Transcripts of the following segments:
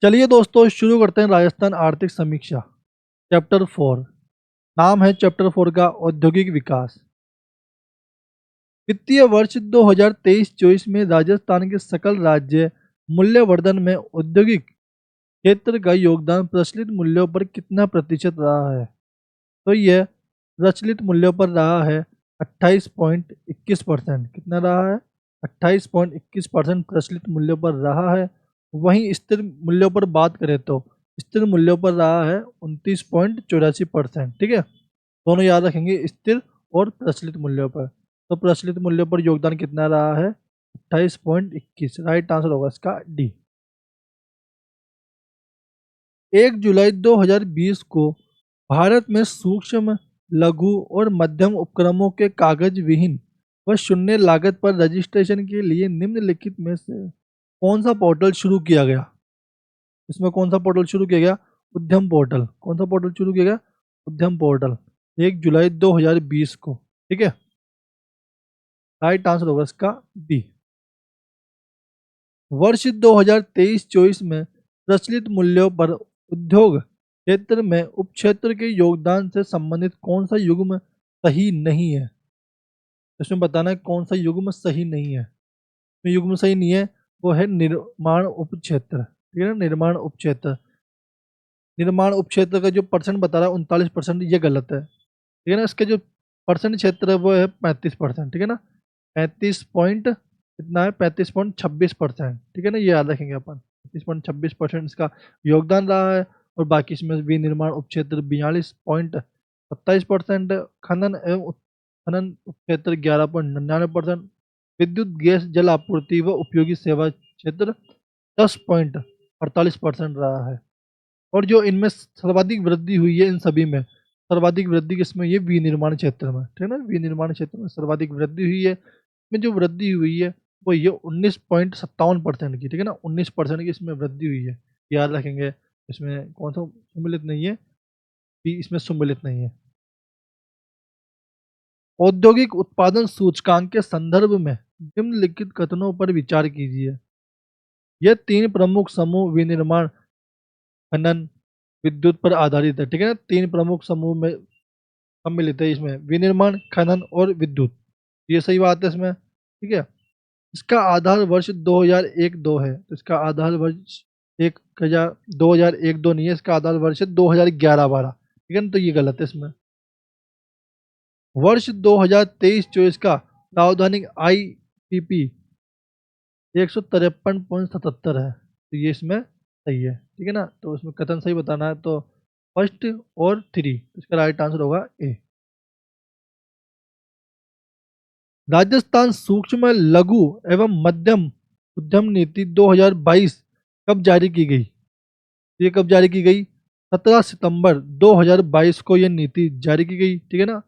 चलिए दोस्तों शुरू करते हैं राजस्थान आर्थिक समीक्षा। चैप्टर 4। नाम है चैप्टर 4 का औद्योगिक विकास। वित्तीय वर्ष 2023-24 में राजस्थान के सकल राज्य मूल्यवर्धन में औद्योगिक क्षेत्र का योगदान प्रचलित मूल्यों पर कितना प्रतिशत रहा है? तो यह प्रचलित मूल्यों पर रहा है 28.21%। कितना रहा है? 28.21% प्रचलित मूल्यों पर रहा है। वहीं स्थिर मूल्यों पर बात करें तो स्थिर मूल्यों पर रहा है 29.84%। ठीक है, दोनों याद रखेंगे, स्थिर और प्रचलित मूल्यों पर। तो प्रचलित मूल्यों पर योगदान कितना रहा है? 28.21। राइट आंसर होगा इसका डी। 1 जुलाई 2020 को भारत में सूक्ष्म, लघु और मध्यम उपक्रमों के कागज विहीन व शून्य लागत पर रजिस्ट्रेशन के लिए निम्नलिखित में से कौन सा पोर्टल शुरू किया गया? इसमें कौन सा पोर्टल शुरू किया गया? उद्यम पोर्टल। कौन सा पोर्टल शुरू किया गया? उद्यम पोर्टल, 1 जुलाई 2020 को। ठीक है, राइट आंसर होगा इसका बी। वर्ष 2023-24 में प्रचलित मूल्यों पर उद्योग क्षेत्र में उपक्षेत्र के योगदान से संबंधित कौन सा युग्म सही नहीं है? इसमें बताना है कौन सा युग्म सही नहीं है। तो युग्म सही नहीं है, वो है निर्माण उपक्षेत्र। ठीक है ना, निर्माण उपक्षेत्र। निर्माण उपक्षेत्र का जो परसेंट बता रहा है 39%, ये गलत है। ठीक है ना, इसके जो परसेंट क्षेत्र है वो है 35%। ठीक है ना, 35 पॉइंट कितना है? 35.26%। ठीक है ना, ये याद रखेंगे अपन। 35.26% इसका योगदान रहा है। और बाकी इसमें विनिर्माण उपक्षेत्र 42.27%, खनन एवं खनन उपक्षेत्र 11.99%, विद्युत गैस जल आपूर्ति व उपयोगी सेवा क्षेत्र 10.48% रहा है। और जो इनमें सर्वाधिक वृद्धि हुई है, इन सभी में सर्वाधिक वृद्धि किसमें? ये विनिर्माण क्षेत्र में। ठीक है ना, विनिर्माण क्षेत्र में सर्वाधिक वृद्धि हुई है। में जो वृद्धि हुई है वो ये 19.57% की। ठीक है ना, 19% की इसमें वृद्धि हुई है, याद रखेंगे। इसमें कौन सा सम्मिलित नहीं है? बी इसमें सम्मिलित नहीं है। औद्योगिक उत्पादन सूचकांक के संदर्भ में निम्नलिखित कथनों पर विचार कीजिए। यह तीन प्रमुख समूह विनिर्माण, खनन, विद्युत पर आधारित है। ठीक है ना, तीन प्रमुख समूह में सम्मिलित है इसमें, विनिर्माण, खनन और विद्युत। ये सही बात है इसमें। ठीक है, इसका आधार वर्ष 2001-2 है। तो इसका आधार वर्ष 2001-2 नहीं है, इसका आधार वर्ष है 2011-12। ठीक है ना, तो ये गलत है इसमें। वर्ष 2023-24 का सावधानिक IPP 153.77 है। तो ये इसमें सही है। ठीक है ना, तो इसमें कथन सही बताना है तो फर्स्ट और 3। तो इसका राइट आंसर होगा ए। राजस्थान सूक्ष्म, लघु एवं मध्यम उद्यम नीति 2022 कब जारी की गई? ये कब जारी की गई? 17 सितंबर 2022 को ये नीति जारी की गई। ठीक है ना,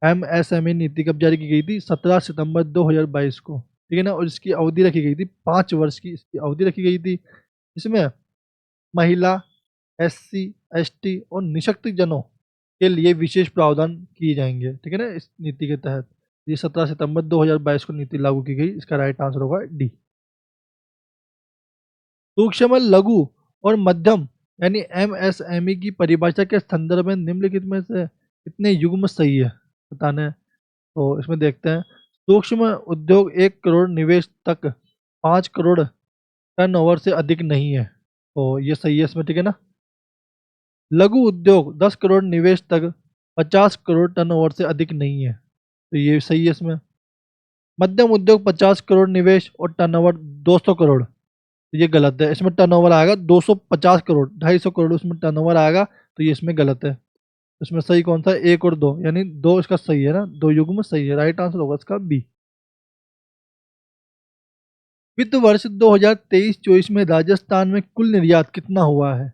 MSME नीति कब जारी की गई थी? 17 सितंबर 2022 को। ठीक है ना, और इसकी अवधि रखी गई थी 5 वर्ष की, इसकी अवधि रखी गई थी। इसमें महिला, SC ST और निःशक्त जनों के लिए विशेष प्रावधान किए जाएंगे। ठीक है ना, इस नीति के तहत ये 17 सितंबर 2022 को नीति लागू की गई। इसका राइट आंसर होगा डी। सूक्ष्म, लघु और मध्यम यानी MSME की परिभाषा के संदर्भ में निम्नलिखित में से कितने युग्म सही है बताना है। तो इसमें देखते हैं, सूक्ष्म उद्योग 1 करोड़ निवेश तक 5 करोड़ टर्नओवर से अधिक नहीं है। तो ये सही है इसमें। ठीक है ना, लघु उद्योग 10 करोड़ निवेश तक 50 करोड़ टर्नओवर से अधिक नहीं है। तो ये सही है इसमें। मध्यम उद्योग 50 करोड़ निवेश और टर्नओवर 200 करोड़। तो ये गलत है, इसमें टर्नओवर आएगा 250 करोड़, 250 करोड़ उसमें टर्नओवर आएगा। तो ये इसमें गलत है। इसमें सही कौन सा है? 1 और 2, यानी 2 इसका सही है ना, 2 युग्म सही है। राइट आंसर होगा इसका बी। वित्त वर्ष 2023-24 में राजस्थान में कुल निर्यात कितना हुआ है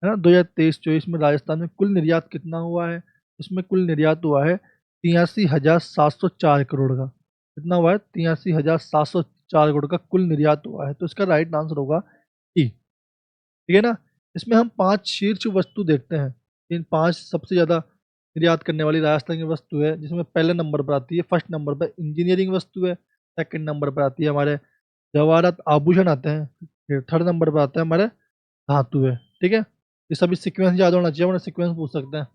ना? 2023-24 में राजस्थान में कुल निर्यात कितना हुआ है? उसमें कुल निर्यात हुआ है 83,704 करोड़ का। कितना हुआ है? 83,704 करोड़ का कुल निर्यात हुआ है। तो इसका राइट आंसर होगा ई। ठीक है ना, इसमें हम 5 शीर्ष वस्तु देखते हैं। इन 5 सबसे ज़्यादा निर्यात करने वाली राजस्थान की वस्तु है, जिसमें पहले नंबर पर आती है, फर्स्ट नंबर पर इंजीनियरिंग वस्तु है। सेकंड नंबर पर आती है हमारे जवाहरात आभूषण आते हैं। फिर थर्ड नंबर पर आता है हमारे धातु है। ठीक है, ये सभी सीक्वेंस याद होना चाहिए, वरना सीक्वेंस पूछ सकते हैं।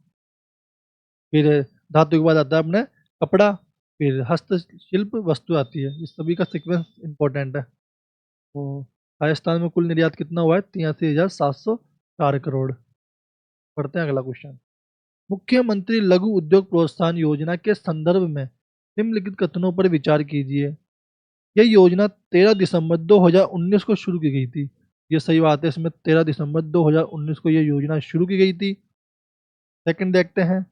फिर धातु के बाद आता है अपने कपड़ा, फिर हस्तशिल्प वस्तु आती है। इस सभी का सीक्वेंस इंपॉर्टेंट है। तो राजस्थान में कुल निर्यात कितना हुआ है? 83,704 करोड़। पढ़ते हैं अगला क्वेश्चन। मुख्यमंत्री लघु उद्योग प्रोत्साहन योजना के संदर्भ में निम्नलिखित कथनों पर विचार कीजिए। यह योजना 13 दिसंबर 2019 को शुरू की गई थी। ये सही बात है, इसमें 13 दिसंबर 2019 को यह योजना शुरू की गई थी। सेकंड देखते हैं,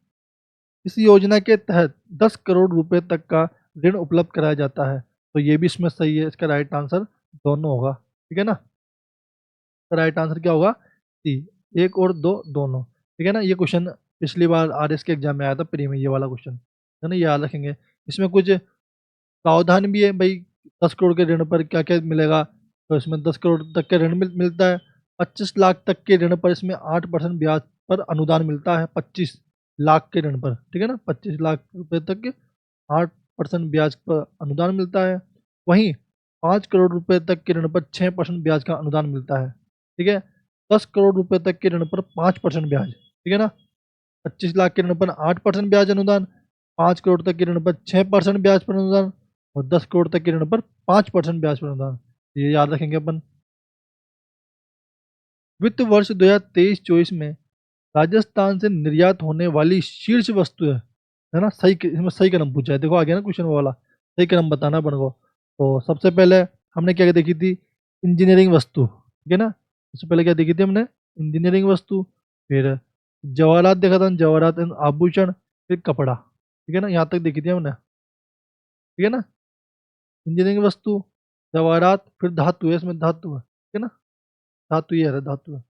इस योजना के तहत 10 करोड़ रुपए तक का ऋण उपलब्ध कराया जाता है। तो ये भी इसमें सही है, इसका राइट आंसर दोनों होगा। ठीक है ना, तो राइट आंसर क्या होगा? सी, एक और दो दोनों। ठीक है ना, ये क्वेश्चन पिछली बार आरएस के एग्जाम में आया था, प्री में, ये वाला क्वेश्चन है ना, याद रखेंगे। इसमें कुछ प्रावधान भी है भाई, 10 करोड़ के ऋण पर क्या क्या मिलेगा। तो इसमें 10 करोड़ तक के ऋण मिलता है। 25 लाख तक के ऋण पर इसमें 8% ब्याज पर अनुदान मिलता है। 25 लाख के ऋण पर, ठीक है ना, 25 लाख रुपए तक के 8% ब्याज पर अनुदान मिलता है। वहीं 5 करोड़ रुपए तक के ऋण पर 6% ब्याज का अनुदान मिलता है। ठीक है, 10 करोड़ रुपए तक के ऋण पर 5% ब्याज। ठीक है ना, 25 लाख के ऋण पर 8% ब्याज अनुदान, 5 करोड़ तक के ऋण पर 6% ब्याज पर अनुदान, और 10 करोड़ तक के ऋण पर 5% ब्याज पर अनुदान। ये याद रखेंगे अपन। वित्त वर्ष 2023-24 में राजस्थान से निर्यात होने वाली शीर्ष वस्तु है ना, सही इसमें सही क्रम पूछा है। देखो आ गया ना क्वेश्चन वाला, सही क्रम बताना अपन को। तो सबसे पहले हमने क्या देखी थी? इंजीनियरिंग वस्तु। ठीक है ना, सबसे पहले क्या देखी थी हमने? इंजीनियरिंग वस्तु। फिर जवाहरात देखा था, जवाहरात एंड आभूषण, फिर कपड़ा। ठीक है ना, यहाँ तक देखी थी हमने। ठीक है ना, इंजीनियरिंग वस्तु, जवाहरात, फिर धातु है, इसमें धातु है। ठीक है ना, धातु ये है, धातु है,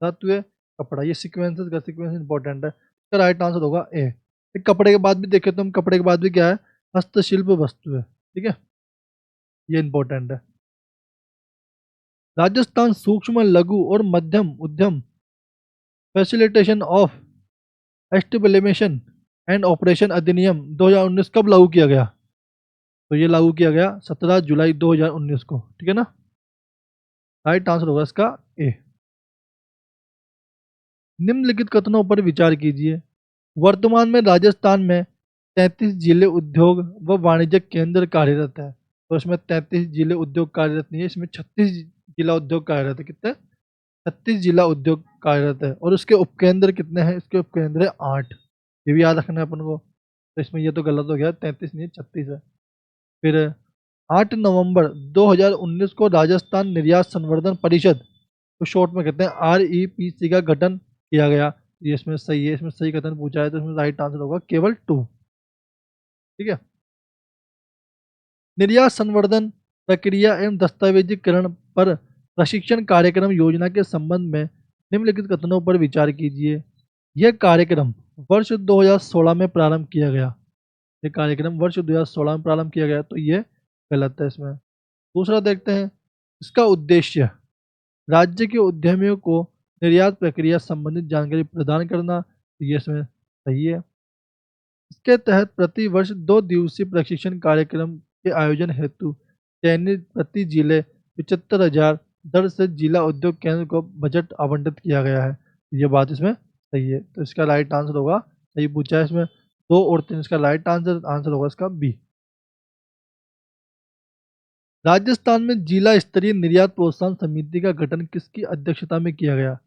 धातु है, कपड़ा। ये सीक्वेंसेस का सीक्वेंस इंपॉर्टेंट है। इसका राइट आंसर होगा ए। फिर कपड़े के बाद भी देखे तो हम, कपड़े के बाद भी क्या है? हस्तशिल्प वस्तु है। ठीक है, ये इंपॉर्टेंट है। राजस्थान सूक्ष्म लघु और मध्यम उद्यम facilitation of establishment and operation अधिनियम 2019 कब लागू किया गया? तो ये लागू किया गया 17 जुलाई 2019 को। ठीक है ना, राइट आंसर होगा इसका ए। निम्नलिखित कथनों पर विचार कीजिए। वर्तमान में राजस्थान में 33 जिले उद्योग व वाणिज्य केंद्र कार्यरत है। तो इसमें 33 जिले उद्योग कार्यरत नहीं है, इसमें 36 जिला उद्योग कार्यरत है। कितने? 36 जिला उद्योग कार्यरत है। और उसके उपकेंद्र कितने हैं? इसके उपकेंद्र है 8। ये भी याद रखना है अपन को। तो इसमें ये तो गलत हो गया, 33 नहीं 36 है। फिर 8 नवंबर 2019 को राजस्थान निर्यात संवर्धन परिषद, तो शॉर्ट में कहते हैं REPC, का गठन किया गया। ये इसमें सही है, इसमें सही कथन पूछा है, तो इसमें राइट आंसर होगा केवल 2। ठीक है, निर्यात संवर्धन प्रक्रिया एवं दस्तावेजीकरण पर प्रशिक्षण कार्यक्रम योजना के संबंध में निम्नलिखित कथनों पर विचार कीजिए। यह कार्यक्रम वर्ष 2016 में प्रारंभ किया गया। ये कार्यक्रम वर्ष 2016 में प्रारंभ किया गया, तो ये गलत है इसमें। दूसरा देखते हैं, इसका उद्देश्य राज्य के उद्यमियों को निर्यात प्रक्रिया संबंधित जानकारी प्रदान करना। तो ये इसमें सही है। इसके तहत प्रति वर्ष 2 दिवसीय प्रशिक्षण कार्यक्रम के आयोजन हेतु चयनित प्रति जिले 75,000 दर से जिला उद्योग केंद्र को बजट आवंटित किया गया है। ये बात इसमें सही है, तो इसका राइट आंसर होगा, सही पूछा है इसमें 2 और 3, इसका राइट आंसर आंसर होगा इसका बी। राजस्थान में जिला स्तरीय निर्यात प्रोत्साहन समिति का गठन किसकी अध्यक्षता में किया गया?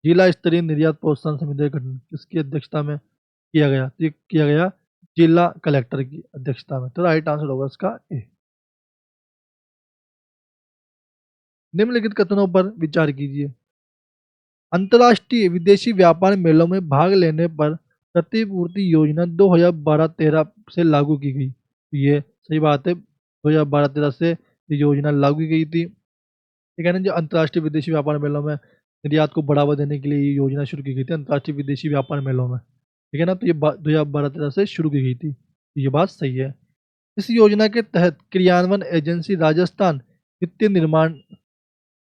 जिला स्तरीय निर्यात प्रोत्साहन समिति का गठन किसकी अध्यक्षता में किया गया? तो ये किया गया जिला कलेक्टर की अध्यक्षता में। तो राइट आंसर होगा इसका ए। निम्नलिखित कथनों पर विचार कीजिए। अंतर्राष्ट्रीय विदेशी व्यापार मेलों में भाग लेने पर प्रतिपूर्ति योजना 2012-13 से लागू की गई। ये सही बात है, 2012-13 से ये योजना लागू की गई थी। ठीक है ना, जो अंतर्राष्ट्रीय विदेशी व्यापार मेलों में निर्यात को बढ़ावा देने के लिए ये योजना शुरू की गई थी, अंतर्राष्ट्रीय विदेशी व्यापार मेलों में। ठीक है ना, तो ये 2012-13 से शुरू की गई थी। ये बात सही है। इस योजना के तहत क्रियान्वयन एजेंसी राजस्थान वित्तीय निर्माण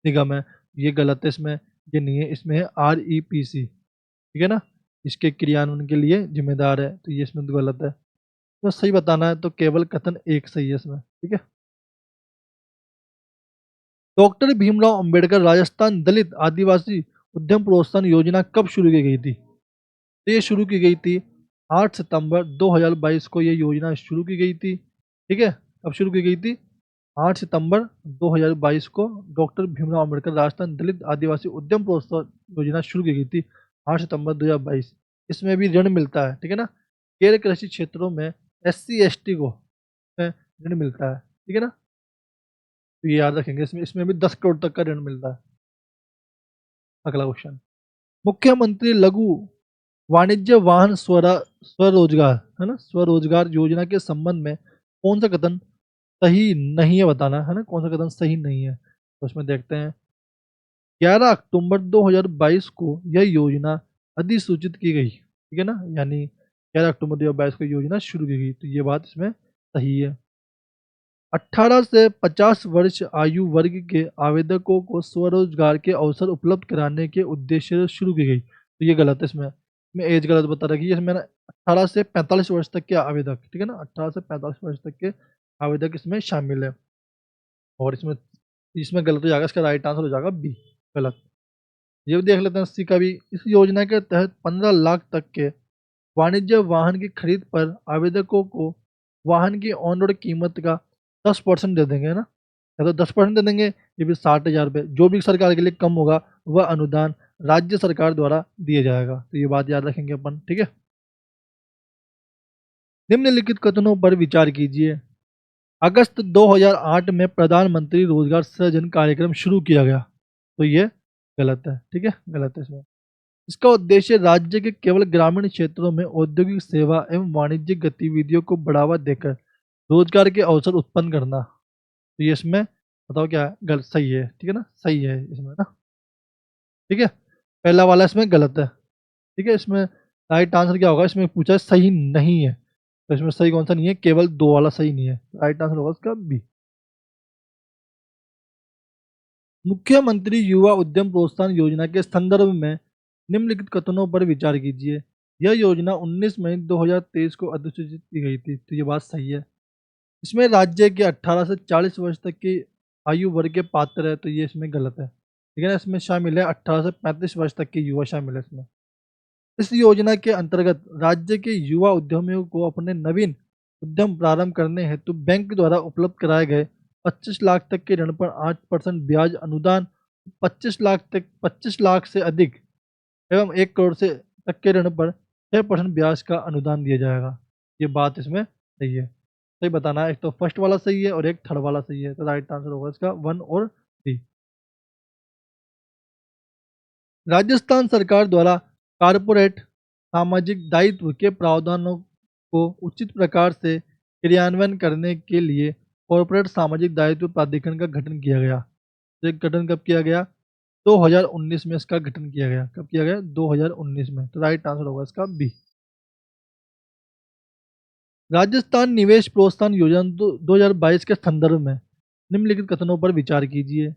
निगम है। ये गलत है, इसमें ये नहीं है, इसमें है REPC। ठीक है ना, इसके क्रियान्वयन के लिए जिम्मेदार है, तो ये इसमें तो गलत है। तो सही बताना है तो केवल कथन एक सही है इसमें। ठीक है, डॉक्टर भीमराव अंबेडकर राजस्थान दलित आदिवासी उद्यम प्रोत्साहन योजना कब शुरू की गई थी? तो ये शुरू की गई थी 8 सितंबर 2022 को ये योजना शुरू की गई थी। ठीक है? कब शुरू की गई थी? 8 सितंबर 2022 को डॉक्टर भीमराव अंबेडकर राजस्थान दलित आदिवासी उद्यम प्रोत्साहन योजना शुरू की गई थी 8 सितंबर 2022। इसमें भी ऋण मिलता है, ठीक है ना? गैर कृषि क्षेत्रों में एससी एसटी को ऋण मिलता है, ठीक है ना? तो ये याद रखेंगे, इसमें इसमें भी 10 करोड़ तक का ऋण मिलता है। अगला क्वेश्चन, मुख्यमंत्री लघु वाणिज्य वाहन स्वरोजगार, है ना, स्वरोजगार योजना के संबंध में कौन सा कथन सही नहीं है बताना है ना, कौन सा कथन सही नहीं है। तो उसमें देखते हैं, 11 अक्टूबर 2022 को यह योजना अधिसूचित की गई, ठीक है ना, यानी 11 अक्टूबर 2022 को योजना शुरू की गई, तो ये बात इसमें सही है। 18 से 50 वर्ष आयु वर्ग के आवेदकों को स्वरोजगार के अवसर उपलब्ध कराने के उद्देश्य से शुरू की गई, तो ये गलत है। इसमें एज गलत बता रखी है, इसमें ना 18 से 45 वर्ष तक के आवेदक, ठीक है ना, 18 से 45 वर्ष तक के आवेदक इसमें शामिल है। और इसमें इसमें गलत हो जाएगा, इसका राइट आंसर हो जाएगा बी, गलत। ये भी देख लेते हैं 80 का भी। इस योजना के तहत 15 लाख तक के वाणिज्य वाहन की खरीद पर आवेदकों को वाहन की ऑन रोड कीमत का 10% दे देंगे, है ना, या तो 10% दे देंगे, ये भी 60,000 रुपये, जो भी सरकार के लिए कम होगा वह अनुदान राज्य सरकार द्वारा दिया जाएगा, तो ये बात याद रखेंगे अपन, ठीक है। निम्नलिखित कथनों पर विचार कीजिए। अगस्त 2008 में प्रधानमंत्री रोजगार सृजन कार्यक्रम शुरू किया गया, तो ये गलत है, ठीक है, गलत है। इसमें इसका उद्देश्य राज्य के केवल ग्रामीण क्षेत्रों में औद्योगिक सेवा एवं वाणिज्यिक गतिविधियों को बढ़ावा देकर रोजगार के अवसर उत्पन्न करना, तो ये इसमें बताओ क्या है? गलत, सही है, ठीक है ना, सही है इसमें ना, ठीक है। पहला वाला इसमें गलत है, ठीक है। इसमें राइट आंसर क्या होगा, इसमें पूछा है सही नहीं है, तो इसमें सही कौन सा नहीं है, केवल दो वाला सही नहीं है, राइट आंसर होगा इसका बी। मुख्यमंत्री युवा उद्यम प्रोत्साहन योजना के संदर्भ में निम्नलिखित कथनों पर विचार कीजिए। यह योजना 19 मई 2023 को अधिसूचित की गई थी, तो ये बात सही है। इसमें राज्य के 18 से 40 वर्ष तक की आयु वर्ग के पात्र है, तो ये इसमें गलत है, ठीक है ना। इसमें शामिल है 18 से 35 वर्ष तक के युवा शामिल है इसमें। इस योजना के अंतर्गत राज्य के युवा उद्यमियों को अपने नवीन उद्यम प्रारंभ करने हेतु बैंक द्वारा उपलब्ध कराए गए 25 लाख तक के ऋण पर 8% ब्याज अनुदान, 25 लाख से अधिक एवं 1 करोड़ से तक के ऋण पर 6% ब्याज का अनुदान दिया जाएगा। ये बात इसमें सही है। सही बताना है, एक तो फर्स्ट वाला सही है और एक थर्ड वाला सही है, तो राइट आंसर होगा इसका 1 और 3। राजस्थान सरकार द्वारा कारपोरेट सामाजिक दायित्व के प्रावधानों को उचित प्रकार से क्रियान्वयन करने के लिए कॉरपोरेट सामाजिक दायित्व प्राधिकरण का गठन किया गया। तो ये गठन कब किया गया? 2019 में इसका गठन किया गया। कब किया गया? 2019 में, तो राइट आंसर होगा इसका बी। राजस्थान निवेश प्रोत्साहन योजना 2022 के संदर्भ में निम्नलिखित कथनों पर विचार कीजिए।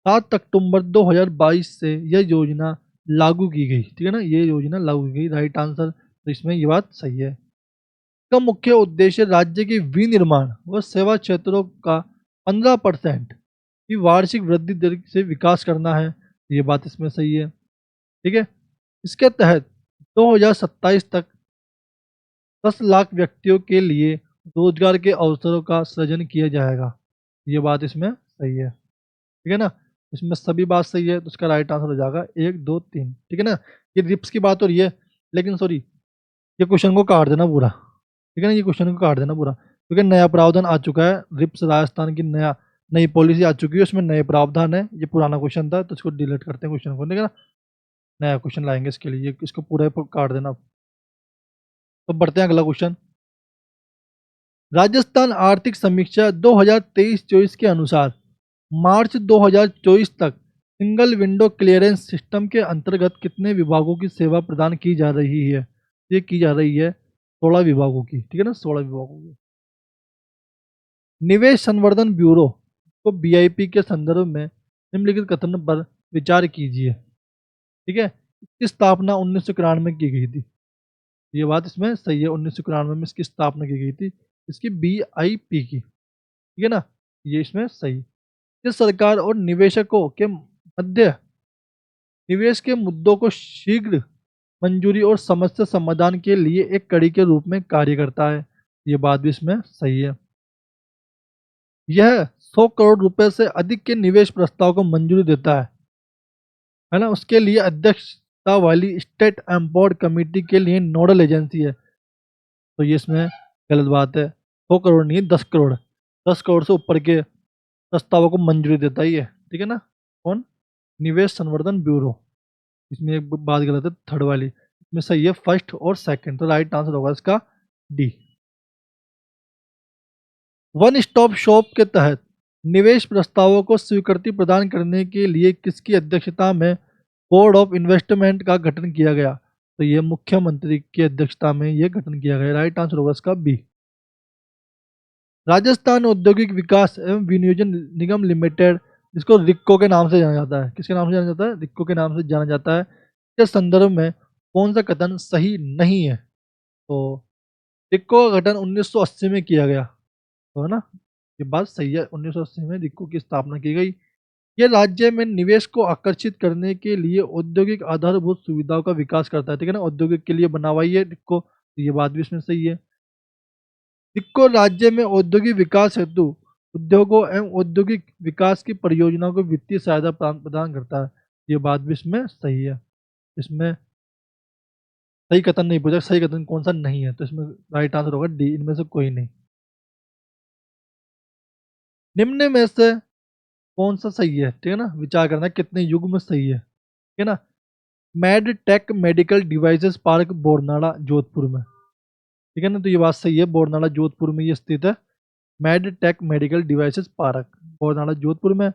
7 अक्टूबर 2022 से यह योजना लागू की गई, ठीक है ना, ये योजना लागू की गई, राइट आंसर। तो इसमें ये बात सही है। इसका मुख्य उद्देश्य राज्य के विनिर्माण व सेवा क्षेत्रों का 15% की वार्षिक वृद्धि दर से विकास करना है, ये बात इसमें सही है, ठीक है। इसके तहत 2027 तक 10 लाख व्यक्तियों के लिए रोजगार के अवसरों का सृजन किया जाएगा, ये बात इसमें सही है, ठीक है ना। इसमें सभी बात सही है, तो इसका राइट आंसर हो जाएगा 1 2 3, ठीक है ना। ये रिप्स की बात हो रही है, लेकिन सॉरी, ये क्वेश्चन को काट देना पूरा, ठीक है ना, ये क्वेश्चन को काट देना पूरा, क्योंकि नया प्रावधान आ चुका है। रिप्स राजस्थान की नई पॉलिसी आ चुकी है, उसमें नए प्रावधान है। ये पुराना क्वेश्चन था, तो इसको डिलीट करते हैं क्वेश्चन को, ठीक है ना। नया क्वेश्चन लाएंगे इसके लिए, इसको पूरा काट देना। तो बढ़ते हैं अगला क्वेश्चन। राजस्थान आर्थिक समीक्षा 2023-24 के अनुसार मार्च 2024 तक सिंगल विंडो क्लियरेंस सिस्टम के अंतर्गत कितने विभागों की सेवा प्रदान की जा रही है? ये की जा रही है 16 विभागों की, ठीक है ना, 16 विभागों की। निवेश संवर्धन ब्यूरो को बीआईपी के संदर्भ में निम्नलिखित कथन पर विचार कीजिए, ठीक है। इसकी स्थापना 1991 में की गई थी, ये बात इसमें सही है, 1991 में इसकी स्थापना की गई थी, इसकी बीआईपी की, ठीक है ना, ये इसमें सही। किस सरकार और निवेशकों के मध्य निवेश के मुद्दों को शीघ्र मंजूरी और समस्या समाधान के लिए एक कड़ी के रूप में कार्य करता है। ये बात भी इसमें सही है। यह 100 करोड़ रुपए से अधिक के निवेश प्रस्ताव को मंजूरी देता है ना। उसके लिए अध्यक्षता वाली स्टेट एम्पावर्ड कमेटी के लिए नोडल एजेंसी है। तो ये इसमें गलत बात है। 100 करोड़ नहीं है, 10 करोड़। 10 करोड़ से ऊपर के प्रस्तावों को मंजूरी देता ही है, ठीक है ना। कौन? निवेश संवर्धन ब्यूरो। इसमें एक बात गलत है, थर्ड वाली। इसमें सही है फर्स्ट और सेकंड, तो राइट आंसर होगा इसका डी। वन स्टॉप शॉप के तहत निवेश प्रस्तावों को स्वीकृति प्रदान करने के लिए किसकी अध्यक्षता में बोर्ड ऑफ इन्वेस्टमेंट का गठन किया गया? तो ये मुख्यमंत्री की अध्यक्षता में ये गठन किया गया। राइट आंसर होगा इसका बी। राजस्थान औद्योगिक विकास एवं विनियोजन निगम लिमिटेड, जिसको रिक्को के नाम से जाना जाता है, किसके नाम से जाना जाता है? रिक्को के नाम से जाना जाता है, के संदर्भ में कौन सा कथन सही नहीं है? तो रिक्को का गठन 1980 में किया गया, तो है ना, ये बात सही है। 1980 में रिक्को की स्थापना की गई। ये राज्य में निवेश को आकर्षित करने के लिए औद्योगिक आधारभूत सुविधाओं का विकास करता है, ठीक है ना। औद्योगिक के लिए बना हुआ ही है रिक्को, तो ये बात भी इसमें सही है। इक्को राज्य में औद्योगिक विकास हेतु उद्योगों एवं औद्योगिक विकास की परियोजनाओं को वित्तीय सहायता प्रदान करता है। ये बात भी इसमें सही है। इसमें सही कथन नहीं पूछा, सही कथन कौन सा नहीं है, तो इसमें राइट आंसर होगा डी, इनमें से कोई नहीं। निम्न में से कौन सा सही है, ठीक है ना, विचार करना कितने युग में सही है, ठीक है ना। Med tech medical devices park Boranada Jodhpur में, ठीक है ना, तो ये बात सही है। बोरनाड़ा जोधपुर में ये स्थित है, med tech medical devices park Boranada Jodhpur में।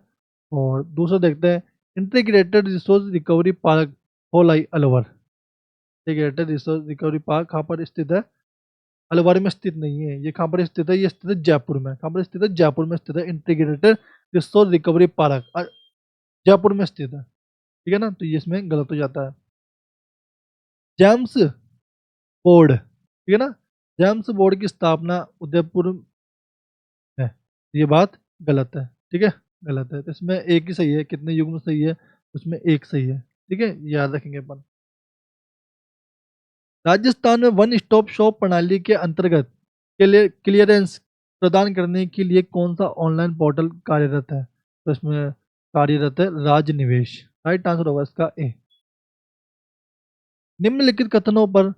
और दूसरा देखते हैं, integrated resource recovery park Holai Alwar. Integrated resource recovery park कहाँ पर स्थित है? अलवर में स्थित नहीं है। ये कहाँ पर स्थित है? ये स्थित है जयपुर में। कहाँ पर स्थित है? जयपुर में स्थित है integrated resource recovery park, Jaipur में स्थित है, ठीक है ना, तो ये इसमें गलत हो जाता है। जेम्स बोर्ड, ठीक है ना, जेम्स बोर्ड की स्थापना उदयपुर है, ये बात गलत है, ठीक है, गलत है। तो इसमें एक ही सही है, कितने युग में सही है? उसमें एक सही है, ठीक है, याद रखेंगे अपन। राजस्थान में वन स्टॉप शॉप प्रणाली के अंतर्गत क्लियरेंस प्रदान करने के लिए कौन सा ऑनलाइन पोर्टल कार्यरत है? तो इसमें कार्यरत है राज निवेश। राइट आंसर होगा इसका ए। निम्नलिखित कथनों पर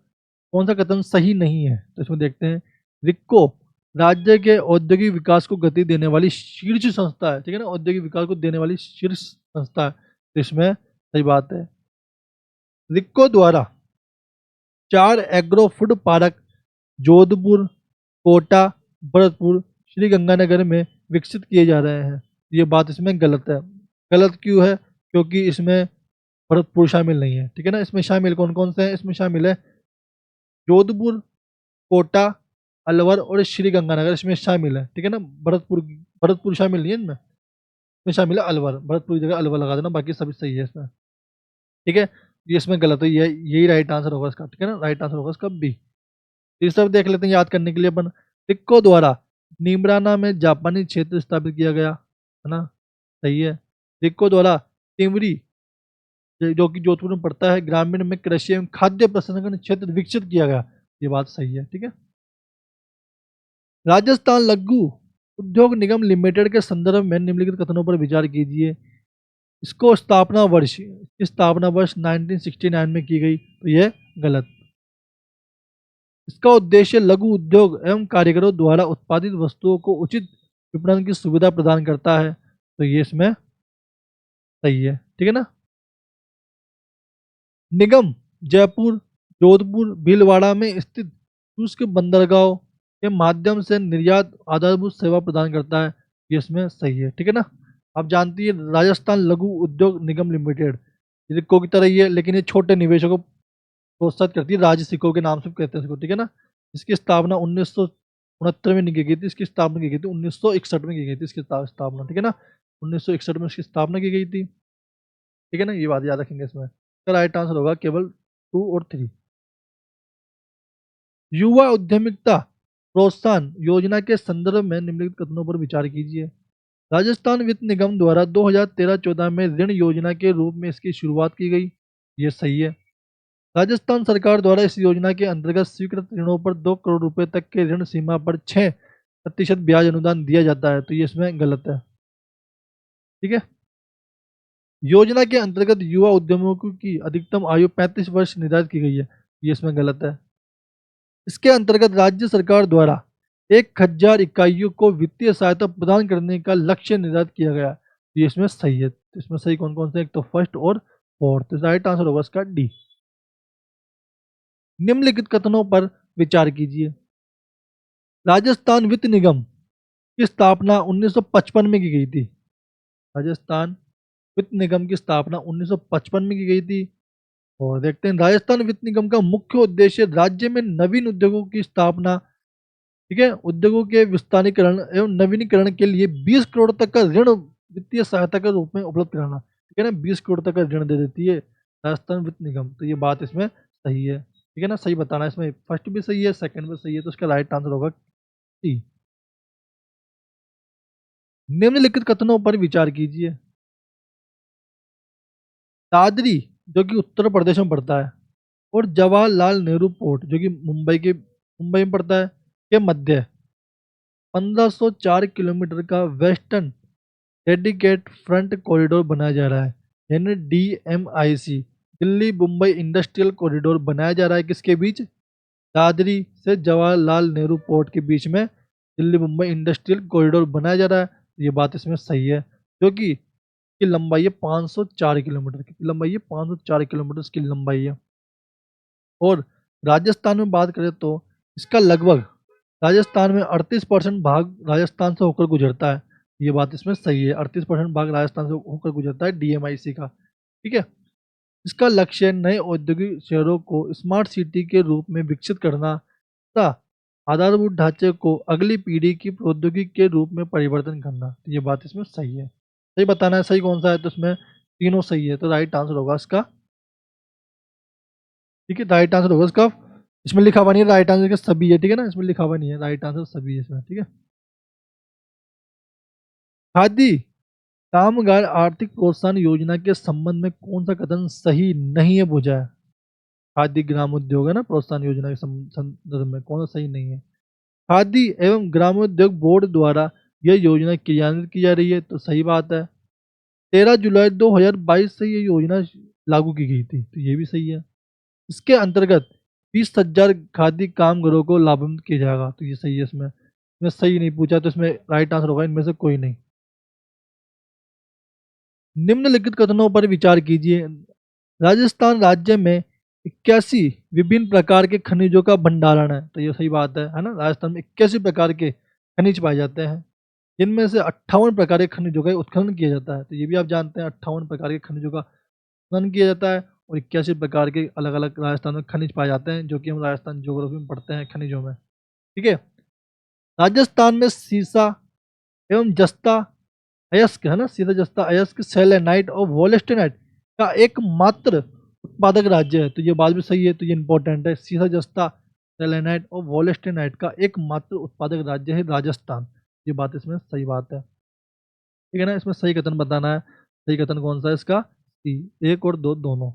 कौन सा कथन सही नहीं है? तो इसमें देखते हैं, रिक्को राज्य के औद्योगिक विकास को गति देने वाली शीर्ष संस्था है, ठीक है ना, औद्योगिक विकास को देने वाली शीर्ष संस्था है, तो इसमें सही बात है। रिक्को द्वारा 4 agro food park Jodhpur, Kota, Bharatpur, Shri Ganganagar में विकसित किए जा रहे हैं, ये बात इसमें गलत है। गलत क्यों है? क्योंकि इसमें भरतपुर शामिल नहीं है, ठीक है ना। इसमें शामिल कौन कौन से हैं? इसमें शामिल है जोधपुर, कोटा, अलवर और श्री गंगानगर, इसमें शामिल है, ठीक है ना। भरतपुर शामिल नहीं है इनमें, इसमें शामिल है अलवर। भरतपुर की जगह अलवर लगा देना, बाकी सभी सही है इसमें, ठीक है। ये इसमें गलत है, ये यही राइट आंसर होगा इसका, ठीक है ना, राइट आंसर होगा इसका बी। ये सब देख लेते हैं याद करने के लिए अपन। टिक्को द्वारा नीमराना में जापानी क्षेत्र स्थापित किया गया, है ना, सही है। टिक्को द्वारा तिमरी, जो कि जोधपुर में पड़ता है, ग्रामीण में कृषि एवं खाद्य प्रसंस्करण क्षेत्र विकसित किया गया, ये बात सही है, ठीक है। राजस्थान लघु उद्योग निगम लिमिटेड के संदर्भ में निम्नलिखित कथनों पर विचार कीजिए। इसको स्थापना वर्ष 1969 में की गई, तो यह गलत। इसका उद्देश्य लघु उद्योग एवं कारीगरों द्वारा उत्पादित वस्तुओं को उचित विपणन की सुविधा प्रदान करता है, तो ये इसमें सही है, ठीक है ना। निगम जयपुर, जोधपुर, भीलवाड़ा में स्थित शुष्क बंदरगाहों के माध्यम से निर्यात आधारभूत सेवा प्रदान करता है, ये इसमें सही है, ठीक है ना। आप जानती है राजस्थान लघु उद्योग निगम लिमिटेड रिको की तरह ही है, लेकिन ये छोटे निवेशकों को प्रोत्साहित करती है, राजसिको के नाम से कहते हैं इसको, ठीक है ना। इसकी स्थापना 1969 में की गई थी। इसकी स्थापना की गई थी 1961 में की गई थी इसकी स्थापना, ठीक है ना। 1961 में इसकी स्थापना की गई थी, ठीक है ना, ये बात याद रखेंगे इसमें। इसका राइट आंसर होगा केवल 2 और 3। युवा उद्यमिता प्रोत्साहन योजना के संदर्भ में निम्नलिखित कथनों पर विचार कीजिए। राजस्थान वित्त निगम द्वारा 2013-14 में ऋण योजना के रूप में इसकी शुरुआत की गई। ये सही है। राजस्थान सरकार द्वारा इस योजना के अंतर्गत स्वीकृत ऋणों पर 2 करोड़ रुपए तक के ऋण सीमा पर 6% ब्याज अनुदान दिया जाता है, तो ये इसमें गलत है। ठीक है। योजना के अंतर्गत युवा उद्यमियों की अधिकतम आयु 35 वर्ष निर्धारित की गई है, ये इसमें गलत है। इसके अंतर्गत राज्य सरकार द्वारा 1000 इकाइयों को वित्तीय सहायता प्रदान करने का लक्ष्य निर्धारित किया गया है, ये इसमें सही है। तो इसमें सही कौन कौन से, एक तो फर्स्ट और फोर्थ, राइट आंसर होगा इसका डी। निम्नलिखित कथनों पर विचार कीजिए। राजस्थान वित्त निगम की स्थापना 1955 में की गई थी। राजस्थान वित्त निगम की स्थापना 1955 में की गई थी। और देखते हैं, राजस्थान वित्त निगम का मुख्य उद्देश्य राज्य में नवीन उद्योगों की स्थापना, ठीक है, उद्योगों के विस्तारीकरण एवं नवीनीकरण के लिए 20 करोड़ तक का ऋण वित्तीय सहायता के रूप में उपलब्ध कराना। ठीक है ना, 20 करोड़ तक का ऋण दे देती है राजस्थान वित्त निगम, तो ये बात इसमें सही है। ठीक है ना, सही बताना है इसमें, फर्स्ट भी सही है, सेकंड भी सही है, तो इसका राइट आंसर होगा सी। निम्नलिखित कथनों पर विचार कीजिए। दादरी, जो कि उत्तर प्रदेश में पड़ता है, और जवाहरलाल नेहरू पोर्ट, जो कि मुंबई में पड़ता है, के मध्य 1504 किलोमीटर का वेस्टर्न डेडिकेट फ्रंट कॉरिडोर बनाया जा रहा है, यानी DMIC, Delhi Mumbai industrial corridor बनाया जा रहा है। किसके बीच? दादरी से जवाहरलाल नेहरू पोर्ट के बीच में दिल्ली मुंबई इंडस्ट्रियल कॉरिडोर बनाया जा रहा है। ये बात इसमें सही है, जो कि इसकी लंबाई है 504 किलोमीटर। कितनी लंबाई है? 504 किलोमीटर इसकी लंबाई है। और राजस्थान में बात करें तो इसका लगभग राजस्थान में 38% भाग राजस्थान से होकर गुजरता है। ये बात इसमें सही है, 38% भाग राजस्थान से होकर गुजरता है DMIC का। ठीक है। इसका लक्ष्य नए औद्योगिक शहरों को स्मार्ट सिटी के रूप में विकसित करना तथा आधारभूत ढांचे को अगली पीढ़ी की प्रौद्योगिकी के रूप में परिवर्तन करना। तो ये बात इसमें सही है। सही बताना है, सही कौन सा है, तो इसमें तीनों सही है, तो राइट आंसर होगा इसका। ठीक है, राइट आंसर होगा इसका। इसमें लिखा हुआ नहीं है राइट आंसर का सभी है, ठीक है ना, इसमें लिखा हुआ नहीं है, राइट आंसर सभी है इसमें। ठीक है। खादी कामगार आर्थिक प्रोत्साहन योजना के संबंध में कौन सा कथन सही नहीं है पूछा है। खादी ग्रामोद्योग है ना, प्रोत्साहन योजना के संदर्भ में कौन सा सही नहीं है। खादी एवं ग्रामोद्योग बोर्ड द्वारा यह योजना क्रियान्वित की जा रही है, तो सही बात है। 13 जुलाई 2022 से ये योजना लागू की गई थी, तो ये भी सही है। इसके अंतर्गत 20,000 खादी कामगारों को लाभान्वित किया जाएगा, तो ये सही है। इसमें सही नहीं पूछा, तो इसमें राइट आंसर होगा इनमें से कोई नहीं। निम्नलिखित कथनों पर विचार कीजिए। राजस्थान राज्य में 81 विभिन्न प्रकार के खनिजों का भंडारण है, तो ये सही बात है ना। राजस्थान में 81 प्रकार के खनिज पाए जाते हैं, जिनमें से 58 प्रकार के खनिजों का उत्खनन किया जाता है, तो ये भी आप जानते हैं, 58 प्रकार के खनिजों का उत्खनन किया जाता है। और 81 प्रकार के अलग अलग राजस्थान में खनिज पाए जाते हैं, जो कि हम राजस्थान ज्योग्राफी में पढ़ते हैं खनिजों में। ठीक है। राजस्थान में सीसा एवं जस्ता अयस्क है ना, सीधा जस्ता अयस्क सेलेनाइट और वोलेस्टेनाइट का एकमात्र उत्पादक राज्य है, तो ये बात भी सही है, तो ये इंपॉर्टेंट है। सीधा जस्ता सेलेनाइट और वोलेस्टेनाइट का एकमात्र उत्पादक राज्य है राजस्थान, ये बात इसमें सही बात है। ठीक है ना, इसमें सही कथन बताना है। सही कथन कौन सा है इसका? सी, 1 और 2 दोनों।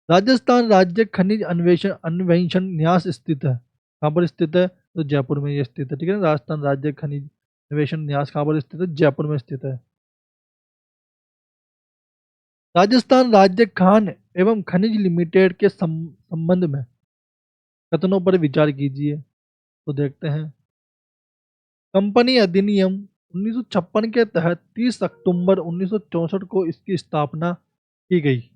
राजस्थान राज्य खनिज अन्वेषण अन्वेषण न्यास स्थित है, कहाँ पर स्थित है? तो जयपुर में ये स्थित है। ठीक है ना, राजस्थान राज्य खनिज अन्वेषण न्यास कहाँ पर स्थित है? जयपुर में स्थित है। राजस्थान राज्य खान एवं खनिज लिमिटेड के संबंध में कथनों पर विचार कीजिए, तो देखते हैं। कंपनी अधिनियम 1956 के तहत 30 अक्टूबर 1964 को इसकी स्थापना की गई।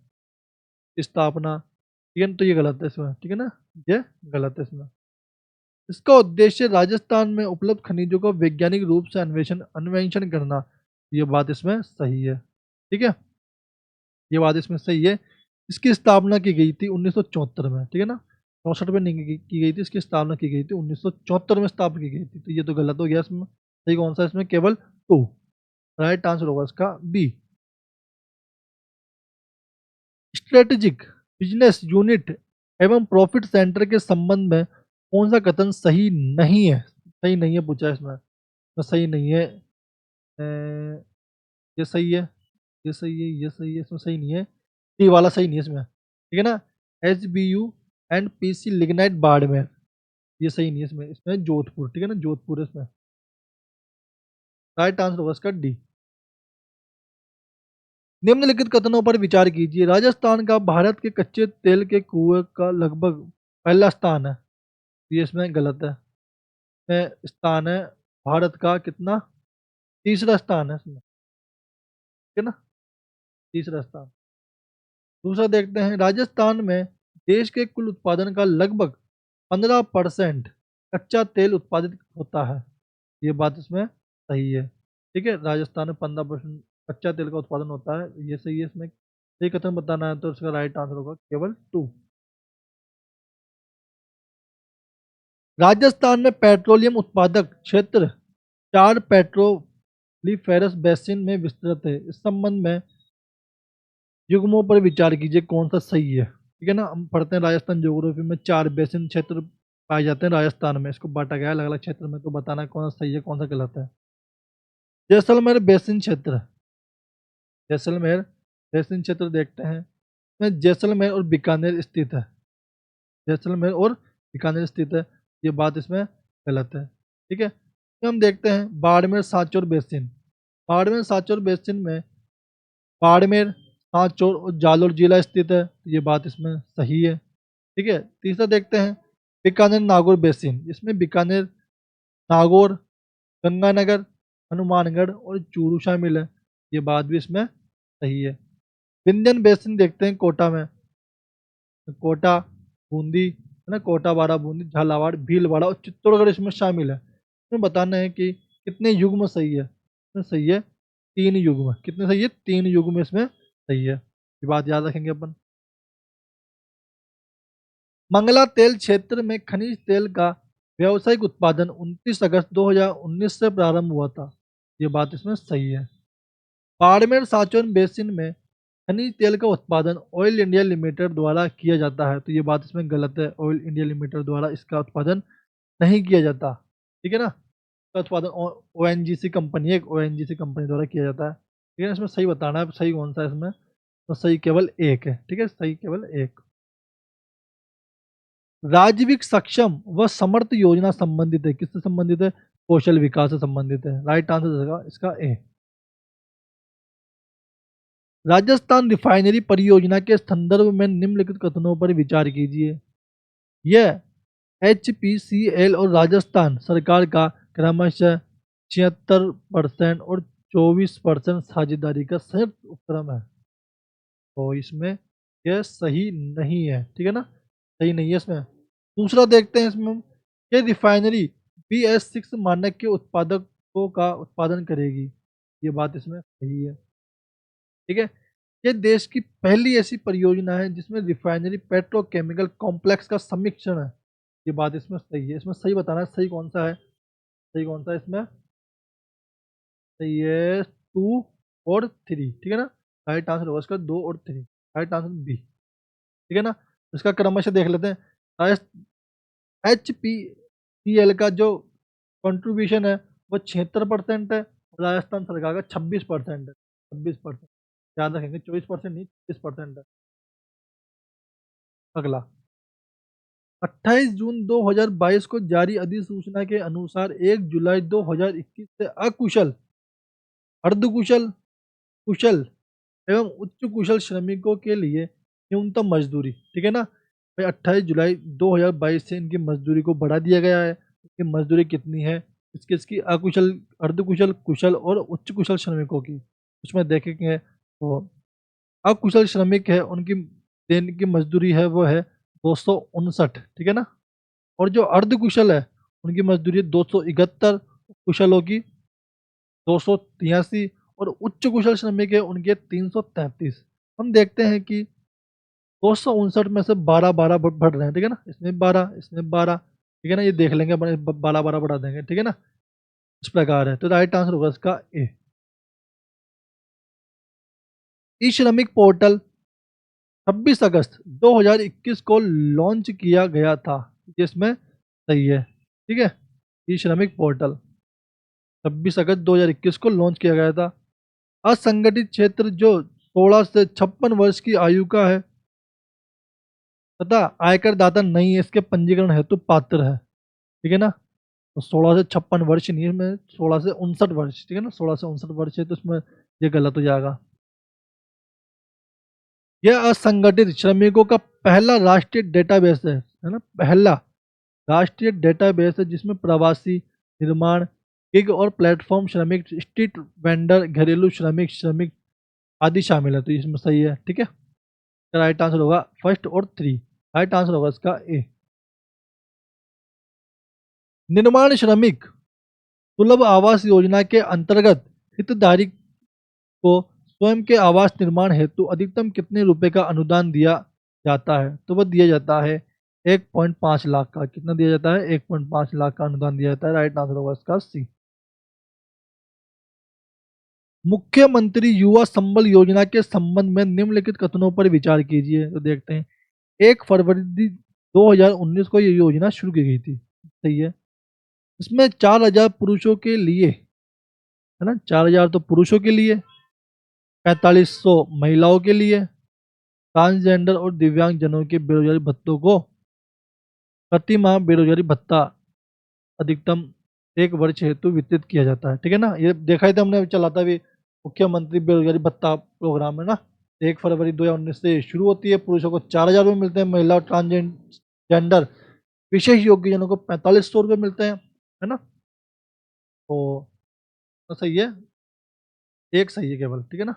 स्थापना, ठीक है ना, तो ये गलत है इसमें। ठीक है ना, ये गलत है इसमें। इसका उद्देश्य राजस्थान में उपलब्ध खनिजों को वैज्ञानिक रूप से अन्वेषण करना, ये बात इसमें सही है। ठीक है, ये बात इसमें सही है। इसकी स्थापना की गई थी 1974 में, ठीक है ना, 64 में नहीं की गई थी, इसकी स्थापना की गई थी 1974 में स्थापना की गई थी, तो ये तो गलत हो गया इसमें। सही कौन सा इसमें? केवल 2, राइट आंसर होगा इसका बी। स्ट्रेटेजिक बिजनेस यूनिट एवं प्रॉफिट सेंटर के संबंध में कौन सा कथन सही नहीं है? सही नहीं है पूछा है इसमें, तो सही नहीं है। ये सही है, ये सही है, ये सही है, इसमें सही नहीं है, डी वाला सही नहीं है इसमें, ठीक है ना। HBU and PC lignite Barmer, ये सही नहीं है इसमें, इसमें जोधपुर, ठीक है ना, जोधपुर है इसमें। राइट आंसर होगा इसका डी। निम्नलिखित कथनों पर विचार कीजिए। राजस्थान का भारत के कच्चे तेल के कुएं का लगभग पहला स्थान है, ये इसमें गलत है। स्थान है भारत का कितना, तीसरा स्थान है इसमें, ठीक है ना, तीसरा स्थान। दूसरा देखते हैं, राजस्थान में देश के कुल उत्पादन का लगभग 15% कच्चा तेल उत्पादित होता है, ये बात इसमें सही है, ठीक है। राजस्थान में 15% कच्चा तेल का उत्पादन होता है, ये सही है। इसमें सही कथन बताना है तो इसका राइट आंसर होगा केवल 2। राजस्थान में पेट्रोलियम उत्पादक क्षेत्र 4 पेट्रोलिफेरस बेसिन में विस्तृत है। इस संबंध में युग्मों पर विचार कीजिए, कौन सा सही है, ठीक है ना। हम पढ़ते हैं राजस्थान ज्योग्राफी में 4 बेसिन क्षेत्र पाए जाते हैं राजस्थान में, इसको बांटा गया है अलग अलग क्षेत्र में, तो बताना है कौन सा सही है कौन सा गलत है। जैसलमेर बेसिन क्षेत्र, जैसलमेर बेसिन क्षेत्र देखते हैं, इसमें जैसलमेर और बीकानेर स्थित है, जैसलमेर और बीकानेर स्थित है, ये बात इसमें गलत है, ठीक है। तो हम देखते हैं बाड़मेर सांचौर बेसिन, बाड़मेर सांचौर बेसिन में बाड़मेर, सांचौर और जालोर जिला स्थित है, ये बात इसमें सही है, ठीक है। तीसरा देखते हैं बीकानेर नागौर बेसिन, इसमें बीकानेर, नागौर, गंगानगर, हनुमानगढ़ और चूरू शामिल है, ये बात भी इसमें सही है। विंध्यन बेसिन देखते हैं कोटा में, कोटा, बूंदी, है ना, कोटा, बारा, बूंदी, झालावाड़, भीलवाड़ा और चित्तौड़गढ़ इसमें शामिल है। इसमें बताना है कि कितने युग्म सही है, इसमें सही है 3 युग्म, कितने सही है 3 युग्म इसमें सही है, ये बात याद रखेंगे अपन। मंगला तेल क्षेत्र में खनिज तेल का व्यावसायिक उत्पादन 29 अगस्त 2019 से प्रारंभ हुआ था, ये बात इसमें सही है। बाड़मेर साचौन बेसिन में खनिज तेल का उत्पादन ऑयल इंडिया लिमिटेड द्वारा किया जाता है, तो ये बात इसमें गलत है, ऑयल इंडिया लिमिटेड द्वारा इसका उत्पादन नहीं किया जाता, ठीक है ना। इसका उत्पादन ONGC कंपनी है, एक ONGC कंपनी द्वारा किया जाता है, ठीक है ना। इसमें सही बताना है सही कौन सा है इसमें, तो सही केवल एक है, ठीक है, सही केवल एक। राजविक सक्षम व समर्थ योजना संबंधित है, किससे संबंधित है, कौशल विकास से संबंधित है, राइट आंसर होगा इसका ए। राजस्थान रिफाइनरी परियोजना के संदर्भ में निम्नलिखित कथनों पर विचार कीजिए। यह HPCL और राजस्थान सरकार का क्रमशः 76% और 24% साझेदारी का संयुक्त उपक्रम है, तो इसमें यह सही नहीं है, ठीक है ना, सही नहीं है इसमें। दूसरा देखते हैं इसमें, ये रिफाइनरी BS6 मानक के उत्पादकों का उत्पादन करेगी, ये बात इसमें सही है, ठीक है। ये देश की पहली ऐसी परियोजना है जिसमें रिफाइनरी पेट्रोकेमिकल कॉम्प्लेक्स का समीक्षण है, ये बात इसमें सही है। इसमें सही बताना है सही कौन सा है, सही कौन सा है इसमें, सही है 2 और 3, ठीक है ना। राइट आंसर होगा इसका 2 और 3, राइट आंसर बी, ठीक है ना। इसका क्रमशः देख लेते हैं। HPCL का जो कंट्रीब्यूशन है वो 76% है, राजस्थान सरकार का 26% है, 26%, याद रखेंगे 24% नहीं 26% है। अगला 28 जून 2022 को जारी अधिसूचना के अनुसार 1 जुलाई 2021 से अकुशल, अर्धकुशल, कुशल एवं उच्च कुशल श्रमिकों के लिए न्यूनतम मजदूरी, ठीक है ना भाई, 28 जुलाई 2022 से इनकी मजदूरी को बढ़ा दिया गया है। इनकी मजदूरी कितनी है, इसकी अकुशल, अर्धकुशल, कुशल और उच्च कुशल श्रमिकों की, उसमें देखेंगे तो अकुशल श्रमिक है उनकी दिन की मजदूरी है वो है 259, ठीक है ना। और जो अर्धकुशल है उनकी मजदूरी 271, कुशलों की 283 और उच्च कुशल श्रमिक है उनके 333। हम देखते हैं कि 259 में से 12-12 बढ़ रहे हैं, ठीक है ना, इसमें 12, इसमें 12, ठीक है ना, ये देख लेंगे अपन 12-12 बढ़ा देंगे, ठीक है ना, इस प्रकार है, तो राइट आंसर होगा इसका ए। ई श्रमिक पोर्टल 26 अगस्त 2021 को लॉन्च किया गया था, जिसमें सही है, ठीक है, ई श्रमिक पोर्टल 26 अगस्त 2021 को लॉन्च किया गया था। असंगठित क्षेत्र जो 16 से 56 वर्ष की आयु का है तथा आयकर दाता नहीं है, इसके पंजीकरण हेतु पात्र है। ठीक है ना। तो 16 से 56 वर्ष नहीं है, इसमें 16 से 59 वर्ष, ठीक है ना, 16 से 59 वर्ष है तो इसमें ये गलत हो जाएगा। यह असंगठित श्रमिकों का पहला राष्ट्रीय डेटाबेस है ना, पहला राष्ट्रीय डेटाबेस है जिसमें प्रवासी, निर्माण, गिग और प्लेटफॉर्म श्रमिक, स्ट्रीट वेंडर, घरेलू श्रमिक, श्रमिक आदि शामिल है। तो इसमें सही है। ठीक है। राइट आंसर होगा फर्स्ट और 3। राइट आंसर होगा इसका ए। निर्माण श्रमिक सुलभ आवास योजना के अंतर्गत हितधारी को स्वयं के आवास निर्माण हेतु अधिकतम कितने रुपए का अनुदान दिया जाता है? तो वह दिया जाता है 1.5 लाख का। कितना दिया जाता है? 1.5 लाख का अनुदान दिया जाता है। राइट आंसर होगा इसका सी। मुख्यमंत्री युवा संबल योजना के संबंध में निम्नलिखित कथनों पर विचार कीजिए। तो देखते हैं। 1 फरवरी 2019 को ये योजना शुरू की गई थी। सही है। इसमें 4,000 पुरुषों के लिए, है ना, 4,000 तो पुरुषों के लिए, 4500 महिलाओं के लिए, ट्रांसजेंडर और दिव्यांग जनों के बेरोजगारी भत्तों को प्रति माह बेरोजगारी भत्ता अधिकतम 1 वर्ष हेतु वितरित किया जाता है। ठीक है ना। ये देखा ही था हमने, चला था भी मुख्यमंत्री बेरोजगारी भत्ता प्रोग्राम, है ना। 1 फरवरी 2019 से शुरू होती है। पुरुषों को 4,000 रुपये मिलते हैं, महिला और ट्रांसजेंडर विशेष योग्यजनों को 4500 रुपये मिलते हैं, है ना। तो सही है, एक सही है केवल। ठीक है ना।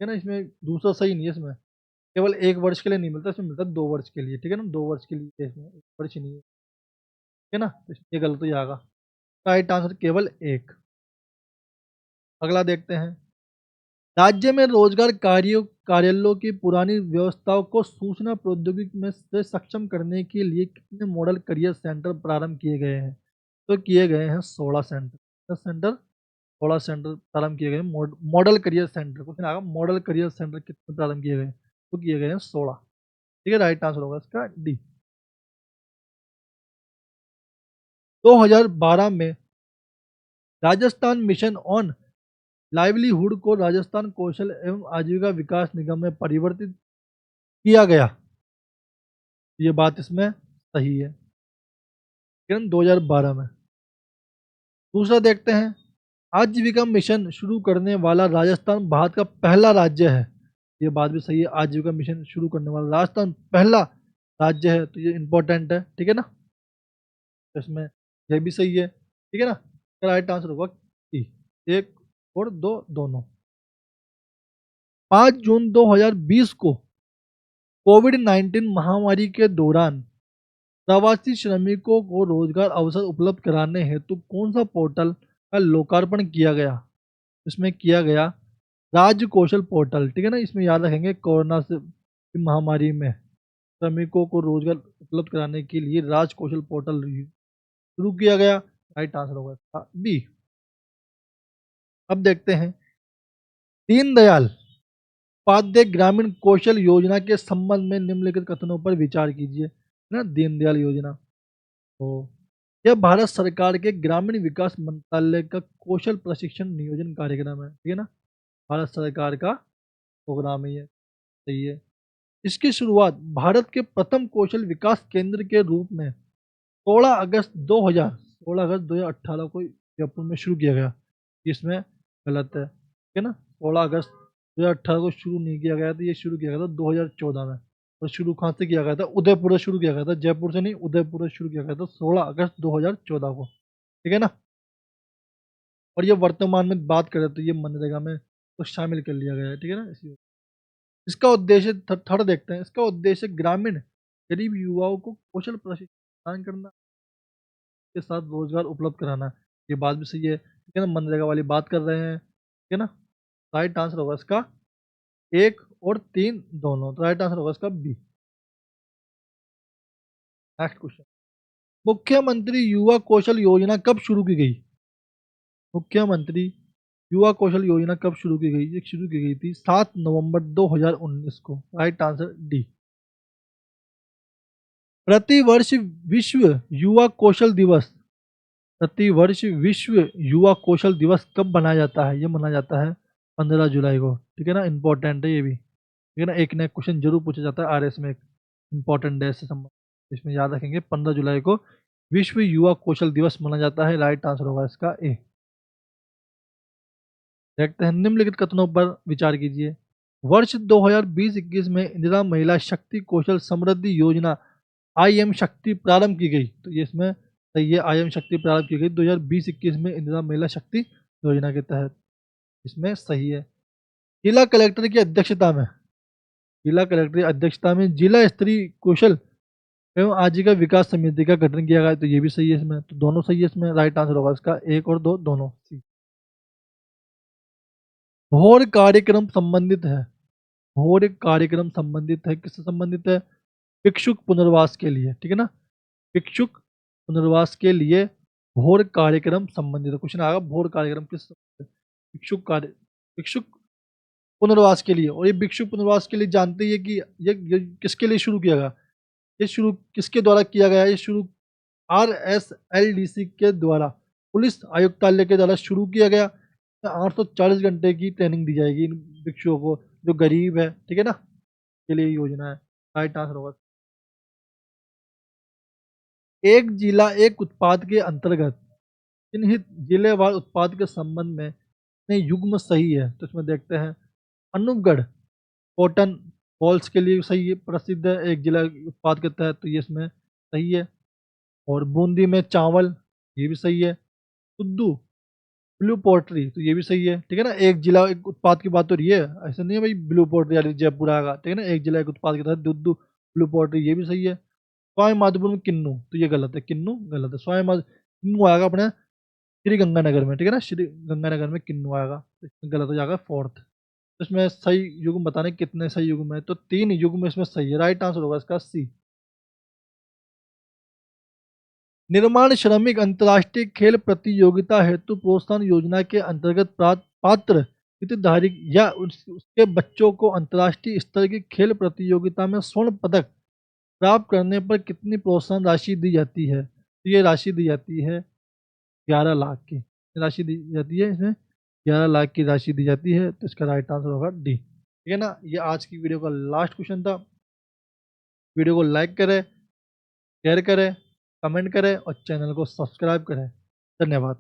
है ना, इसमें दूसरा सही नहीं है। इसमें केवल 1 वर्ष के लिए नहीं मिलता, इसमें मिलता है 2 वर्ष के लिए। ठीक है ना, 2 वर्ष के लिए, इसमें 1 वर्ष ही नहीं है। ठीक है ना। तो ये गलत हो जाएगा। राइट आंसर केवल एक। अगला देखते हैं। राज्य में रोजगार कार्यालयों की पुरानी व्यवस्थाओं को सूचना प्रौद्योगिकी में से सक्षम करने के लिए कितने मॉडल करियर सेंटर प्रारंभ किए गए हैं? तो किए गए हैं 16 सेंटर। 16 सेंटर प्रारंभ किए गए। मॉडल करियर सेंटर, क्वेश्चन आएगा मॉडल करियर सेंटर कितने प्रारंभ किए गए? तो किए गए हैं 16। ठीक है। राइट आंसर होगा इसका डी। 2012 में राजस्थान मिशन ऑन लाइवलीहुड को राजस्थान कौशल एवं आजीविका विकास निगम में परिवर्तित किया गया। ये बात इसमें सही है। 2012 में। दूसरा देखते हैं। आजीविका मिशन शुरू करने वाला राजस्थान भारत का पहला राज्य है। ये बात भी सही है। आजीविका मिशन शुरू करने वाला राजस्थान पहला राज्य है, तो ये इंपॉर्टेंट है। ठीक है ना। तो इसमें यह भी सही है। ठीक है ना। राइट आंसर होगा सी। 1 और 2 दोनों। 5 जून 2020 को कोविड-19 महामारी के दौरान प्रवासी श्रमिकों को रोजगार अवसर उपलब्ध कराने हेतु कौन सा पोर्टल का लोकार्पण किया गया? इसमें किया गया राज्य कौशल पोर्टल। ठीक है ना। इसमें याद रखेंगे कोरोना से की महामारी में श्रमिकों को रोजगार उपलब्ध कराने के लिए राज्य कौशल पोर्टल शुरू किया गया। राइट आंसर होगा इसका बी। अब देखते हैं। दीनदयाल उपाध्याय ग्रामीण कौशल योजना के संबंध में निम्नलिखित कथनों पर विचार कीजिए। है ना, दीनदयाल योजना। तो यह भारत सरकार के ग्रामीण विकास मंत्रालय का कौशल प्रशिक्षण नियोजन कार्यक्रम है। ठीक है ना। भारत सरकार का प्रोग्राम है ये। सही है। इसकी शुरुआत भारत के प्रथम कौशल विकास केंद्र के रूप में 16 अगस्त 2018 को जयपुर में शुरू किया गया। इसमें गलत है। ठीक है ना। 16 अगस्त 2018 को शुरू नहीं किया गया था, ये शुरू किया गया था 2014 में। और शुरू कहाँ से किया गया था? उदयपुर से शुरू किया गया था, जयपुर से नहीं, उदयपुर से शुरू किया गया था 16 अगस्त 2014 को। ठीक है ना। और ये वर्तमान में बात करें तो ये मनरेगा में तो शामिल कर लिया गया है। ठीक है ना। इसी इसका उद्देश्य थर्ड देखते हैं। इसका उद्देश्य ग्रामीण गरीब युवाओं को कौशल प्रशिक्षण प्रदान करना के साथ रोजगार उपलब्ध कराना। ये बात भी सही है। ठीक है ना। मनरेगा वाली बात कर रहे हैं। ठीक है ना। राइट आंसर होगा इसका 1 और 3 दोनों। तो राइट आंसर होगा इसका बी। Next question. मुख्यमंत्री युवा कौशल योजना कब शुरू की गई? मुख्यमंत्री युवा कौशल योजना कब शुरू की गई? ये शुरू की गई थी 7 नवंबर 2019 को। Right answer D. प्रतिवर्ष विश्व युवा कौशल दिवस प्रतिवर्ष विश्व युवा कौशल दिवस कब मनाया जाता है? ये मनाया जाता है 15 जुलाई को। ठीक है ना, इंपॉर्टेंट है ये भी। ठीक है ना, एक ना एक क्वेश्चन जरूर पूछा जाता है आरएस में, एक इंपॉर्टेंट डे से संबंधित, इसमें याद रखेंगे 15 जुलाई को विश्व युवा कौशल दिवस मनाया जाता है। राइट आंसर होगा इसका ए। देखते हैं, निम्नलिखित कथनों पर विचार कीजिए। वर्ष 2020-21 में इंदिरा महिला शक्ति कौशल समृद्धि योजना आईएम शक्ति प्रारंभ की गई। तो ये इसमें सही है, आईएम शक्ति प्रारंभ की गई 2020-21 में इंदिरा महिला शक्ति योजना के तहत। इसमें सही है। जिला कलेक्टर की अध्यक्षता में, जिला कलेक्टर की अध्यक्षता में जिला स्तरीय कौशल एवं आजीविका विकास समिति का गठन किया गया। तो ये भी सही है इसमें, तो दोनों सही है इसमें। राइट आंसर होगा इसका एक और दो दोनों सी। भोर कार्यक्रम संबंधित है, भोर कार्यक्रम संबंधित है, किससे संबंधित है? भिक्षुक पुनर्वास के लिए। ठीक है ना, भिक्षुक पुनर्वास के लिए भोर कार्यक्रम संबंधित है। क्वेश्चन आएगा भोर कार्यक्रम किस भिक्षुक कार्य, भिक्षुक पुनर्वास के लिए। और ये भिक्षुक पुनर्वास के लिए जानते ही है कि ये किसके लिए शुरू किया गया? ये शुरू किसके द्वारा किया गया? ये शुरू RSLDC के द्वारा, पुलिस आयुक्तालय के द्वारा शुरू किया गया। 840 घंटे की ट्रेनिंग दी जाएगी इन भिक्षुओं को जो गरीब है। ठीक है ना, के लिए योजना है। राइट आंसर होगा। एक जिला एक उत्पाद के अंतर्गत चिन्हित जिलेवार उत्पाद के संबंध में कितने युग्म सही है? तो इसमें देखते हैं, अनूपगढ़ कॉटन बॉल्स के लिए सही है, प्रसिद्ध है एक जिला उत्पाद के तहत, तो ये इसमें सही है। और बूंदी में चावल, ये भी सही है। कुद्दू ब्लू पोल्ट्री, तो ये भी सही है। ठीक है ना, एक जिला एक उत्पाद की बात हो रही है, ऐसा नहीं है भाई ब्लू पोल्ट्री यानी जयपुर आएगा। ठीक है ना, एक जिला एक उत्पाद के तहत दुद्दू ब्लू पोल्ट्री, ये भी सही है। स्वामी माधोपुर में किन्नू, तो ये गलत है, किन्नू गलत है। किन्नू आएगा अपने श्री गंगानगर में। ठीक है ना, श्री गंगानगर में किन्नू आएगा, तो इसमें गलत हो जाएगा फोर्थ। तो इसमें सही युग्म बताने कितने सही युग्म है, तो 3 युग्म इसमें सही है। राइट आंसर होगा इसका सी। निर्माण श्रमिक अंतर्राष्ट्रीय खेल प्रतियोगिता हेतु प्रोत्साहन योजना के अंतर्गत पात्र हितधारी या उसके बच्चों को अंतर्राष्ट्रीय स्तर की खेल प्रतियोगिता में स्वर्ण पदक प्राप्त करने पर कितनी प्रोत्साहन राशि दी जाती है? तो ये राशि दी जाती है 11 लाख की राशि दी जाती है। इसमें 11 लाख की राशि दी जाती है, तो इसका राइट आंसर होगा डी। ठीक है ना, ये आज की वीडियो का लास्ट क्वेश्चन था। वीडियो को लाइक करें, शेयर करें, कमेंट करें और चैनल को सब्सक्राइब करें। धन्यवाद।